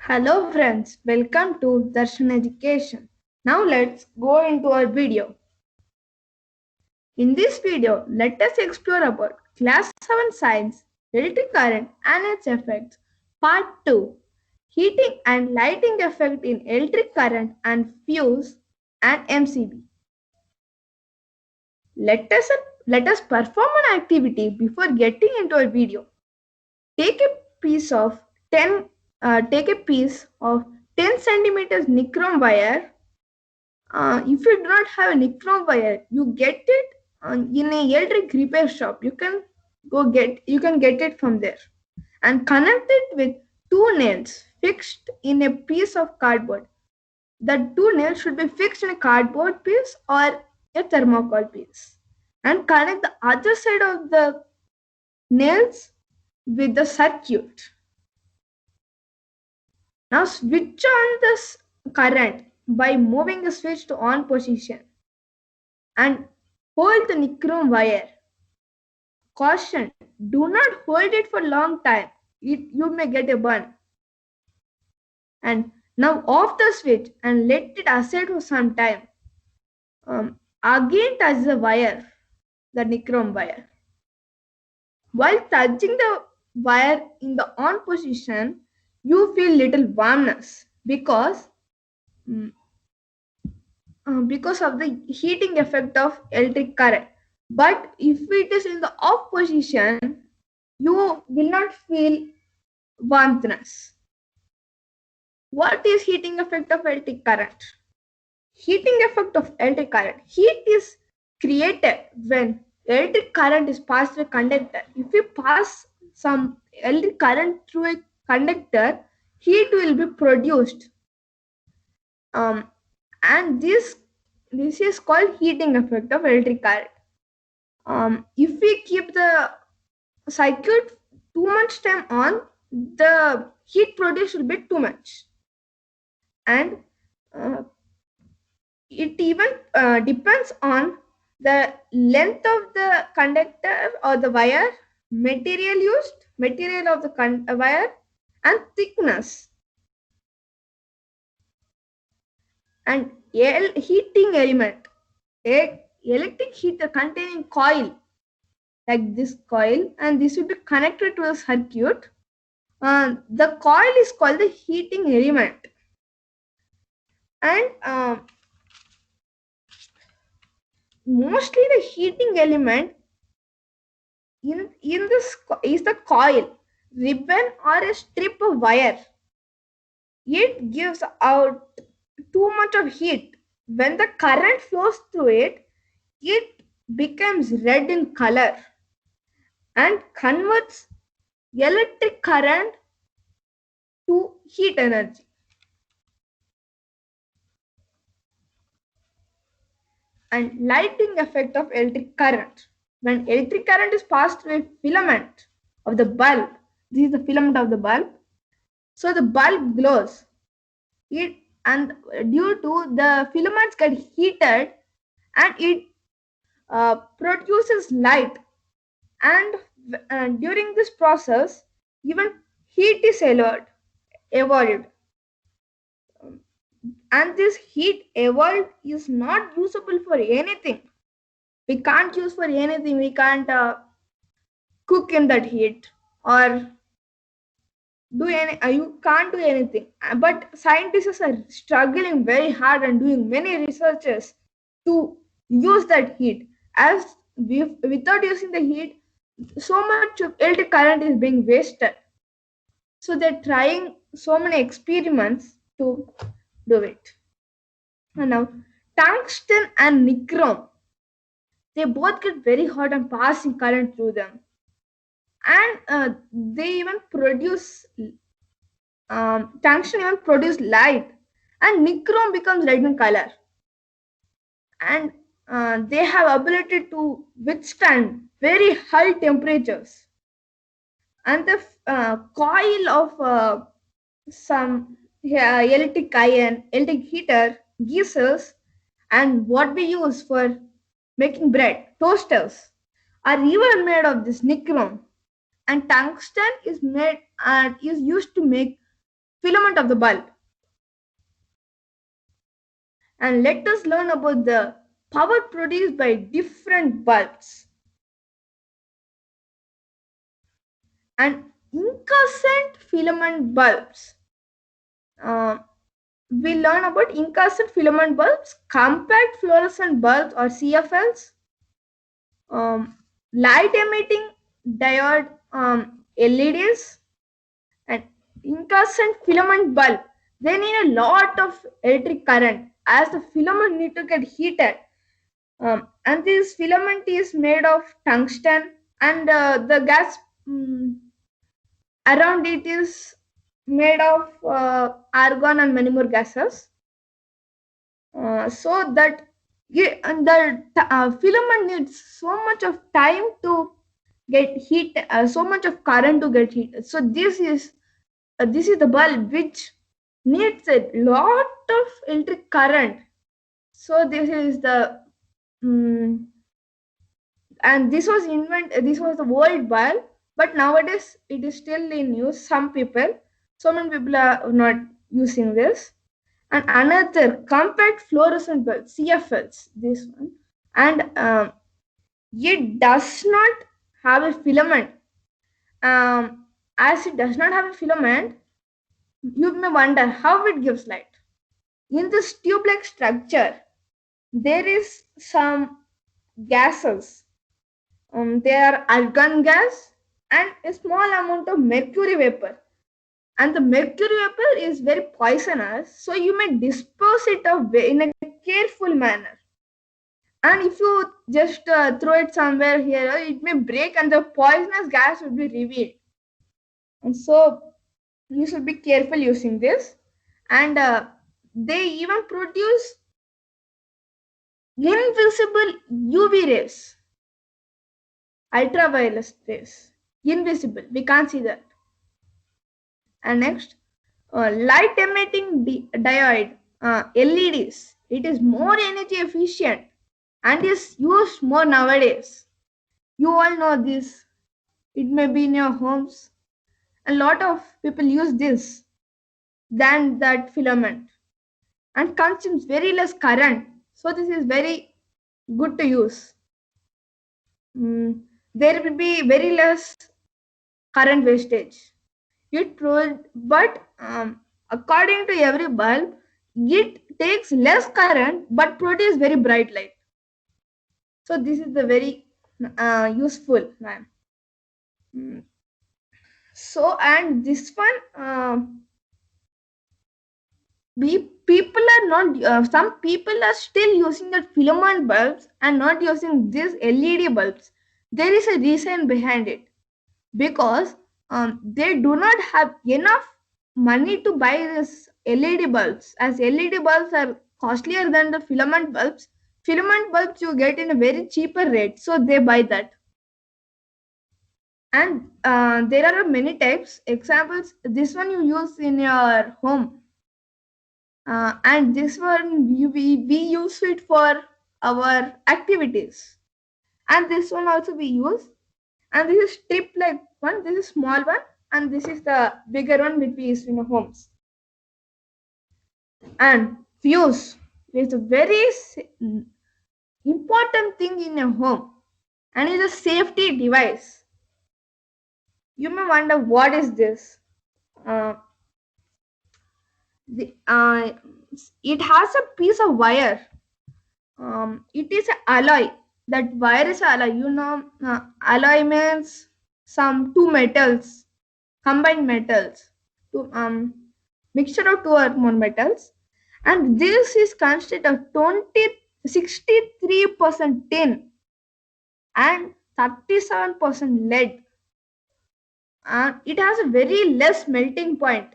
Hello friends, welcome to Darshan Education. Now let's go into our video. In this video, let us explore about Class 7 Science, Electric Current and its Effects, Part 2, Heating and Lighting Effect in Electric Current and Fuse and MCB. Let us, let us perform an activity before getting into our video. Take a piece of 10 take a piece of 10 centimeters nichrome wire. If you do not have a nichrome wire, you get it in a electric repair shop. You can get it from there and connect it with two nails fixed in a piece of cardboard. The two nails should be fixed in a cardboard piece or a thermocol piece, and connect the other side of the nails with the circuit. Now switch on this current by moving the switch to on position and hold the nichrome wire. Caution, do not hold it for long time. You may get a burn. And now off the switch and let it aside for some time. Again touch the nichrome wire. While touching the wire in the on position, you feel little warmness mm, because of the heating effect of electric current. But if it is in the off position, you will not feel warmthness. What is heating effect of electric current? Heating effect of electric current. Heat is created when electric current is passed through a conductor. If you pass some electric current through a conductor, heat will be produced. And this is called heating effect of electric current. If we keep the circuit too much time on, the heat produced will be too much, and uh, it even depends on the length of the conductor or the wire, material of the wire, and thickness. And heating element, a electric heater containing coil like this coil, and this will be connected to the circuit. The coil is called the heating element, and mostly the heating element in this is the coil, ribbon, or a strip of wire. It gives out too much of heat. When the current flows through it, it becomes red in color and converts electric current to heat energy. And lighting effect of electric current. When electric current is passed through a filament of the bulb, this is the filament of the bulb, so the bulb glows. It and due to the filaments get heated, and it produces light, and during this process even heat is evolved, and this heat evolved is not usable for anything. We can't use for anything. We can't cook in that heat or do any you can't do anything. But scientists are struggling very hard and doing many researches to use that heat. As without using the heat, so much of electric current is being wasted, so they're trying so many experiments to do it. And now tungsten and nichrome, they both get very hot and passing current through them, and they even produce tungsten even produce light, and nichrome becomes red in color, and they have ability to withstand very high temperatures. And the coil of some electric iron, electric heater, geysers, and what we use for making bread, toasters, are even made of this nichrome. And tungsten is used to make filament of the bulb. And let us learn about the power produced by different bulbs. And incandescent filament bulbs. Uh, we learn about incandescent filament bulbs, compact fluorescent bulbs or CFLs, light emitting diode LEDs, and incandescent filament bulb. They need a lot of electric current as the filament need to get heated. And this filament is made of tungsten, and the gas around it is made of argon and many more gases. So that and the filament needs so much of time to get heat, so much of current to get heat. So this is the bulb which needs a lot of electric current. So this is the um, and this was the world bulb, but nowadays it is still in use. So many people are not using this. And another compact fluorescent bulb, CFLs, this one, and it does not have a filament. As it does not have a filament, you may wonder how it gives light. In this tube-like structure, there is some gases. They are argon gas and a small amount of mercury vapor. And the mercury vapor is very poisonous, so you may dispose it away in a careful manner. And if you just throw it somewhere here, it may break and the poisonous gas will be revealed. And so you should be careful using this. And they even produce invisible UV rays, ultraviolet rays, invisible. We can't see that. And next, light emitting diode, LEDs. It is more energy efficient and is used more nowadays. You all know this. It may be in your homes. A lot of people use this than that filament and consumes very less current. So this is very good to use. There will be very less current wastage. It will, but according to every bulb, it takes less current but produce very bright light. So this is the very useful one. So and this one, people are not. Some people are still using the filament bulbs and not using these LED bulbs. There is a reason behind it because they do not have enough money to buy this LED bulbs, as LED bulbs are costlier than the filament bulbs. Filament bulbs you get in a very cheaper rate, so they buy that. And there are many types. Examples: this one you use in your home, and this one we use it for our activities. And this one also we use. And this is strip like one. This is small one, and this is the bigger one which we use in our homes. And fuse is a very important thing in a home, and is a safety device. You may wonder what is this. Uh, the it has a piece of wire. It is an alloy. That wire is alloy. Alloy means some two metals, combined metals, to mixture of two or more metals, and this is consisted of 63% tin and 37% lead, and it has a very less melting point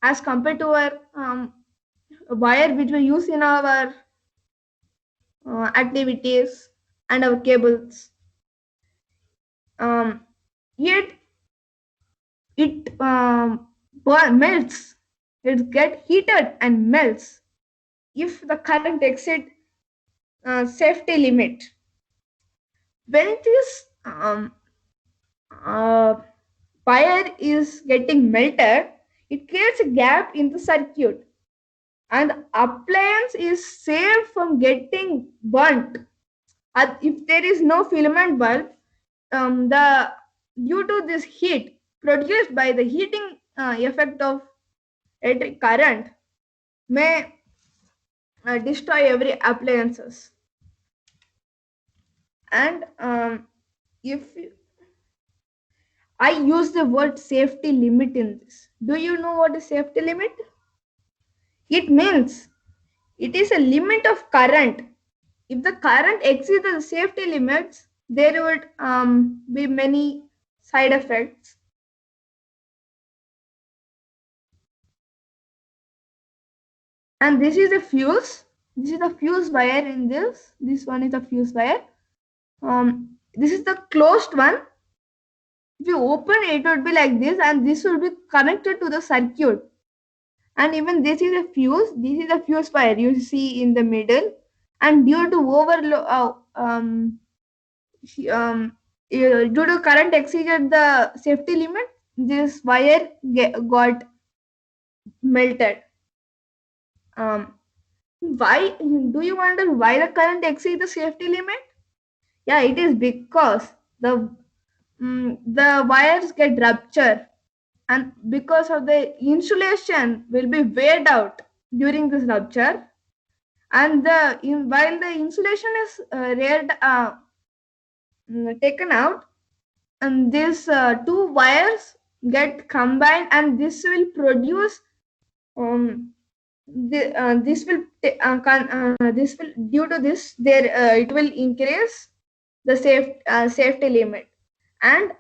as compared to our wire which we use in our activities and our cables. Yet it melts. It get heated and melts if the current exceed safety limit. When this uh, wire is getting melted, it creates a gap in the circuit, and the appliance is saved from getting burnt. If there is no filament bulb, the due to this heat produced by the heating effect of electric current may destroy every appliances. And if I use the word safety limit in this, do you know what is safety limit? It means it is a limit of current. If the current exceeds the safety limits, there would be many side effects. And this is the fuse. This is the fuse wire in this. This one is the fuse wire. This is the closed one. If you open it, it would be like this, and this will be connected to the circuit. And even this is a fuse. This is a fuse wire you see in the middle. And due to overload, due to current exceeded the safety limit, this wire got melted. Um, why do you wonder why the current exceeds the safety limit? Yeah, it is because the wires get ruptured, and because of the insulation will be weighed out during this rupture, and while the insulation is taken out, and these two wires get combined, and this will produce this will due to this there it will increase the safety limit. And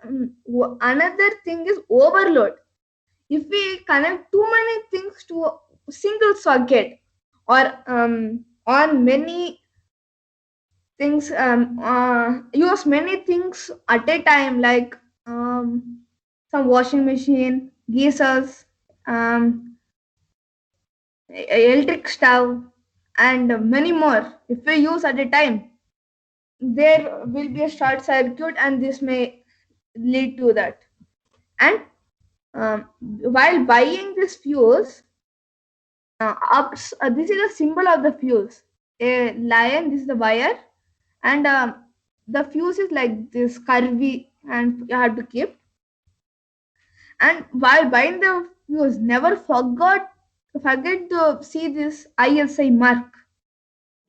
another thing is overload. If we connect too many things to a single socket, or on many things, use many things at a time, like some washing machine, geysers, um, electric stove, and many more. If we use at a time, there will be a short circuit, and this may lead to that. And while buying this fuse, this is a symbol of the fuse. A lion, this is the wire, and the fuse is like this curvy, and you have to keep. And while buying the fuse, never forget to see this ISI mark.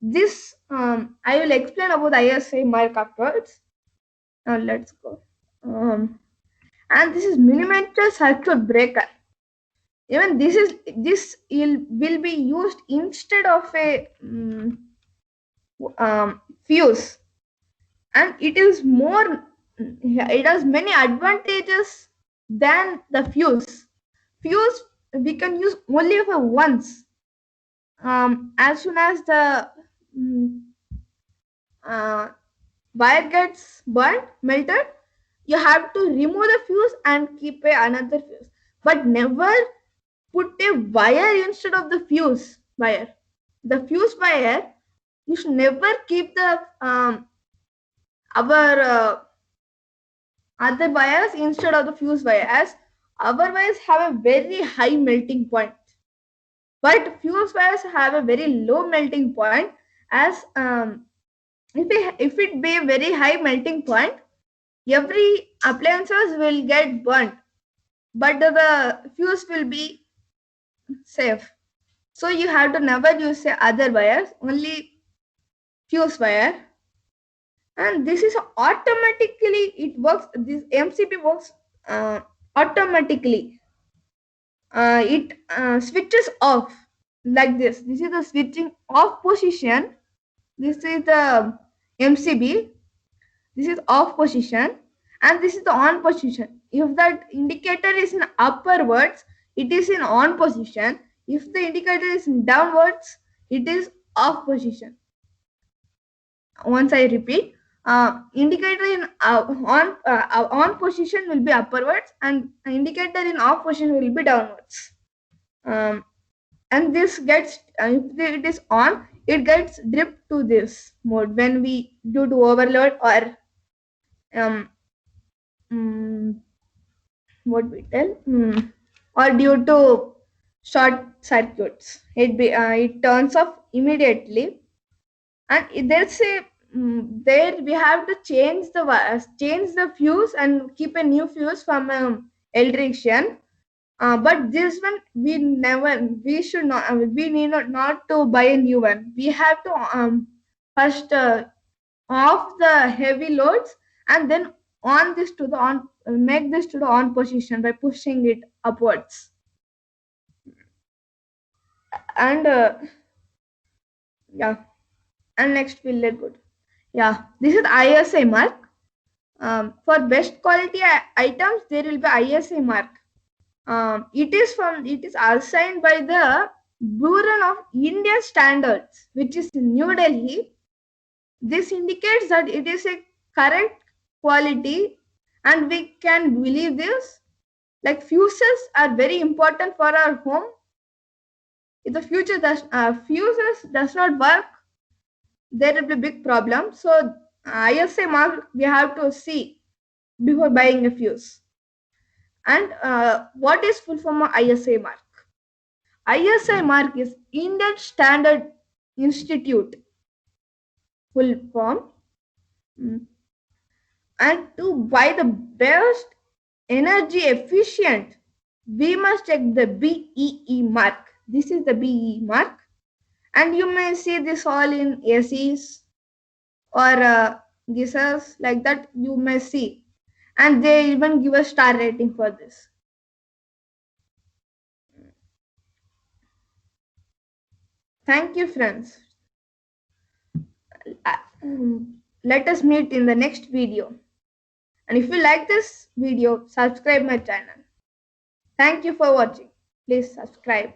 This I will explain about ISI mark afterwards. Now let's go. And this is millimeter circuit breaker. Even this will be used instead of a fuse, and it has many advantages than the fuse. We can use only for once. As soon as the mm, uh, wire gets burnt, melted, you have to remove the fuse and keep another fuse, but never put a wire instead of the fuse wire. The fuse wire, you should never keep the our other wires instead of the fuse wire, as our wires have a very high melting point, but fuse wires have a very low melting point. As if it be a very high melting point, every appliances will get burnt, but the fuse will be safe. So you have to never use other wires, only fuse wire. And this is automatically, it works, this MCB works automatically. It switches off like this is the switching off position. This is the MCB. This is off position, and this is the on position. If that indicator is in upwards, it is in on position. If the indicator is in downwards, it is off position. Once I repeat, indicator in on position will be upwards, and indicator in off position will be downwards. And this gets if it is on, it gets dripped to this mode when we do to overload, or um, mm, what we tell. or due to short circuits. It turns off immediately, and there's a there we have to change the fuse and keep a new fuse from electrician. But this one we should not we need not to buy a new one. We have to first off the heavy loads and then on this to the on make this to the on position by pushing it upwards. And yeah, and next we'll let go. Yeah, this is ISI mark. For best quality items, there will be ISI mark. It is assigned by the Bureau of Indian Standards, which is in New Delhi. This indicates that it is a correct quality, and we can believe this. Like fuses are very important for our home. If the fuses does not work, there will be big problem. So ISI mark we have to see before buying a fuse. And what is full form of ISI mark? ISI mark is Indian Standard Institute full form. Mm. And to buy the best energy efficient, we must check the BEE mark. This is the BEE mark, and you may see this all in ACs or geysers like that. You may see, and they even give a star rating for this. Thank you, friends. Let us meet in the next video. And if you like this video, subscribe my channel. Thank you for watching. Please subscribe.